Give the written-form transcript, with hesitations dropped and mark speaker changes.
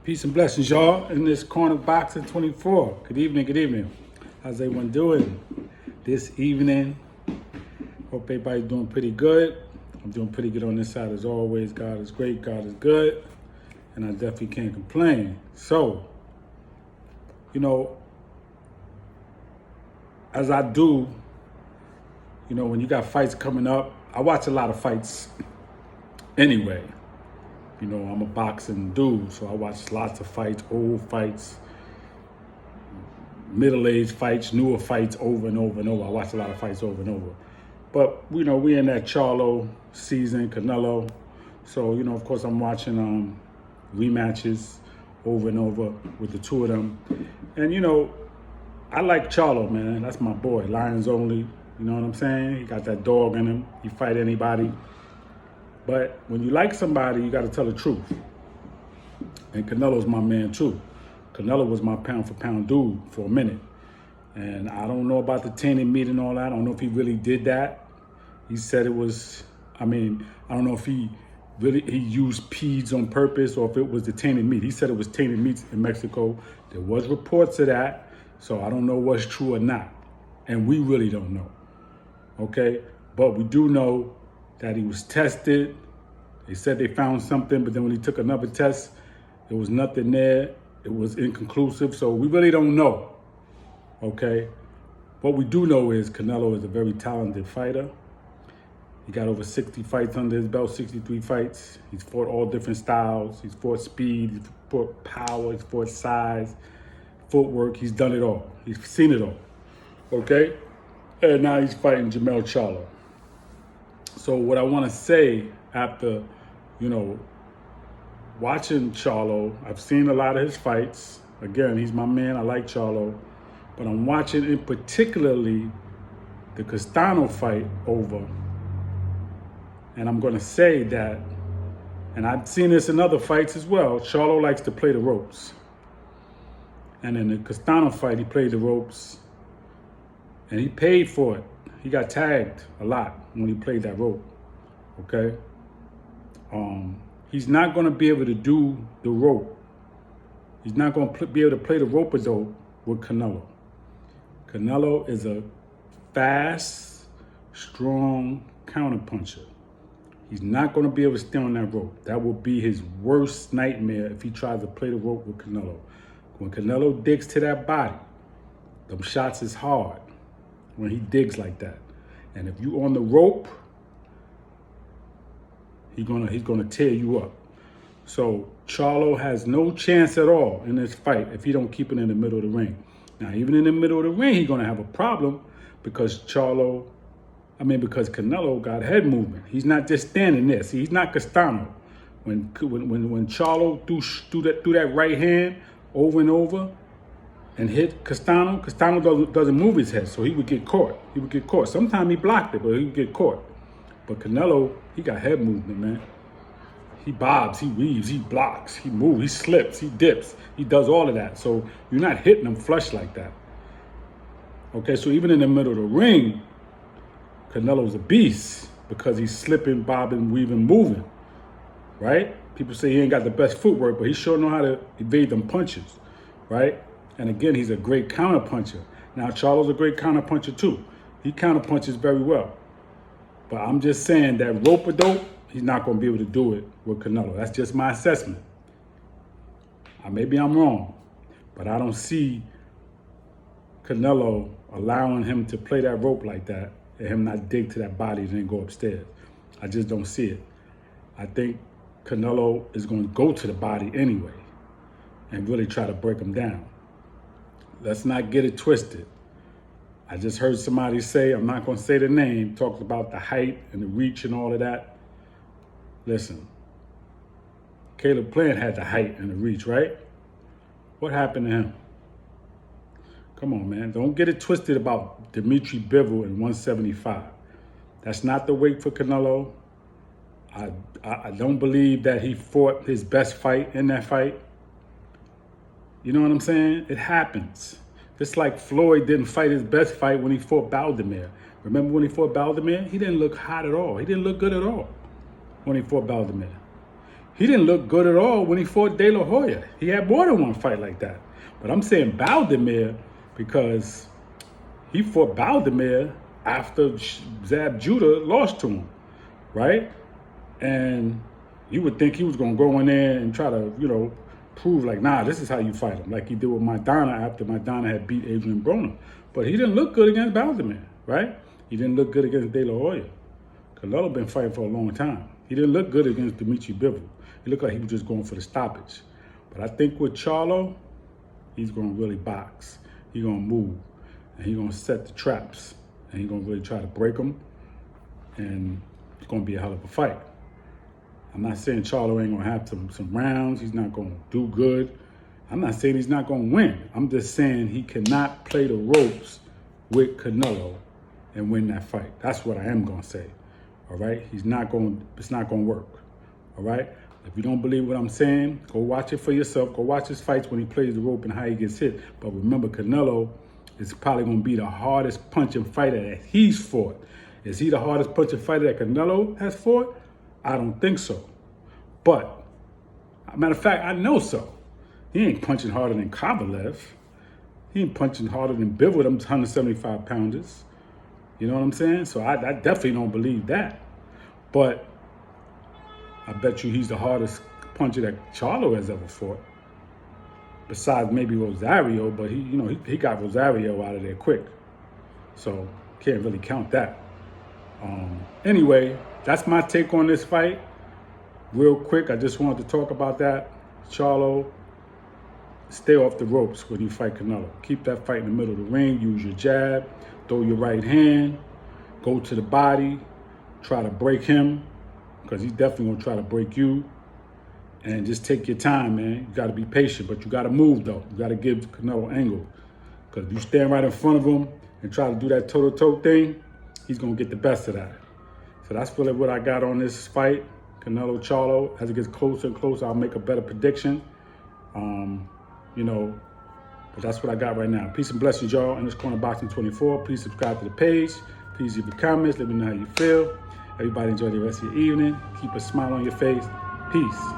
Speaker 1: Peace and blessings, y'all, in this corner boxing 24. Good evening, good evening. How's everyone doing this evening? Hope everybody's doing pretty good. I'm doing pretty good on this side as always. God is great, God is good, and I definitely can't complain. So, as I do, when you got fights coming up, I watch a lot of fights anyway. I'm a boxing dude, so I watch lots of fights, old fights, middle-aged fights, newer fights over and over and over. I watch a lot of fights over and over. But, we're in that Charlo season, Canelo. So, of course, I'm watching rematches over and over with the two of them. And, I like Charlo, man. That's my boy, Lions only. You know what I'm saying? He got that dog in him. He fight anybody. But when you like somebody, you got to tell the truth. And Canelo's my man, too. Canelo was my pound-for-pound dude for a minute. And I don't know about the tainted meat and all that. I don't know if he really did that. He said it was, I don't know if he used peas on purpose or if it was the tainted meat. He said it was tainted meats in Mexico. There was reports of that. So I don't know what's true or not. And we really don't know. Okay? But we do know that he was tested. They said they found something, but then when he took another test, there was nothing there. It was inconclusive, so we really don't know, okay? What we do know is Canelo is a very talented fighter. He got over 60 fights under his belt, 63 fights. He's fought all different styles. He's fought speed, he's fought power, he's fought size, footwork. He's done it all. He's seen it all, okay? And now he's fighting Jermell Charlo. So what I want to say after, watching Charlo, I've seen a lot of his fights. Again, he's my man. I like Charlo. But I'm watching in particularly the Castano fight over. And I'm going to say that, and I've seen this in other fights as well, Charlo likes to play the ropes. And in the Castano fight, he played the ropes. And he paid for it. He got tagged a lot when he played that rope, okay? He's not going to be able to do the rope. He's not going to be able to play the rope-a-dope with Canelo. Canelo is a fast, strong counterpuncher. He's not going to be able to stay on that rope. That will be his worst nightmare if he tries to play the rope with Canelo. When Canelo digs to that body, them shots is hard when he digs like that. And if you on the rope, he's gonna tear you up. So Charlo has no chance at all in this fight if he don't keep it in the middle of the ring. Now, even in the middle of the ring, he's gonna have a problem because because Canelo got head movement. He's not just standing there. See, he's not Castano. When Charlo threw that right hand over and over and hit Castano doesn't move his head, so he would get caught. Sometimes he blocked it, but he would get caught. But Canelo, he got head movement, man. He bobs, he weaves, he blocks, he moves, he slips, he dips. He does all of that. So you're not hitting him flush like that. Okay, so even in the middle of the ring, Canelo's a beast because he's slipping, bobbing, weaving, moving, right? People say he ain't got the best footwork, but he sure know how to evade them punches, right? And again, he's a great counterpuncher. Now, Charlo's a great counterpuncher too. He counterpunches very well. But I'm just saying that rope-a-dope, he's not going to be able to do it with Canelo. That's just my assessment. Maybe I'm wrong, but I don't see Canelo allowing him to play that rope like that and him not dig to that body and then go upstairs. I just don't see it. I think Canelo is going to go to the body anyway and really try to break him down. Let's not get it twisted. I just heard somebody say, I'm not going to say the name, talked about the height and the reach and all of that. Listen, Caleb Plant had the height and the reach, right? What happened to him? Come on, man. Don't get it twisted about Dimitri Bivol in 175. That's not the weight for Canelo. I don't believe that he fought his best fight in that fight. You know what I'm saying? It happens. Just like Floyd didn't fight his best fight when he fought Baldomir. Remember when he fought Baldomir? He didn't look hot at all. He didn't look good at all when he fought Baldomir. He didn't look good at all when he fought De La Hoya. He had more than one fight like that. But I'm saying Baldemir because he fought Baldemir after Zab Judah lost to him, right? And you would think he was going to go in there and try to, prove like, nah, this is how you fight him, like he did with Maidana after Maidana had beat Adrian Broner. But he didn't look good against Baldemir, right? He didn't look good against De La Hoya. Canelo been fighting for a long time. He didn't look good against Dimitri Bivol. He looked like he was just going for the stoppage. But I think with Charlo, he's going to really box. He's going to move. And he's going to set the traps. And he's going to really try to break them. And it's going to be a hell of a fight. I'm not saying Charlo ain't going to have some rounds. He's not going to do good. I'm not saying he's not going to win. I'm just saying he cannot play the ropes with Canelo and win that fight. That's what I am going to say. All right? It's not going to work. All right? If you don't believe what I'm saying, go watch it for yourself. Go watch his fights when he plays the rope and how he gets hit. But remember, Canelo is probably going to be the hardest punching fighter that he's fought. Is he the hardest punching fighter that Canelo has fought? I don't think so. But, matter of fact, I know so. He ain't punching harder than Kovalev. He ain't punching harder than Bivol, them 175 pounders. You know what I'm saying? So I definitely don't believe that. But I bet you he's the hardest puncher that Charlo has ever fought. Besides maybe Rosario, but he got Rosario out of there quick. So can't really count that. Anyway, that's my take on this fight. Real quick, I just wanted to talk about that. Charlo, stay off the ropes when you fight Canelo. Keep that fight in the middle of the ring. Use your jab. Throw your right hand. Go to the body. Try to break him, because he's definitely going to try to break you. And just take your time, man. You got to be patient, but you got to move, though. You got to give Canelo angle. Because if you stand right in front of him and try to do that toe-to-toe thing, he's going to get the best of that. So that's really what I got on this fight. Canelo Charlo. As it gets closer and closer, I'll make a better prediction. But that's what I got right now. Peace and blessings, y'all. In this corner, Boxing 24. Please subscribe to the page. Please leave your comments. Let me know how you feel. Everybody enjoy the rest of your evening. Keep a smile on your face. Peace.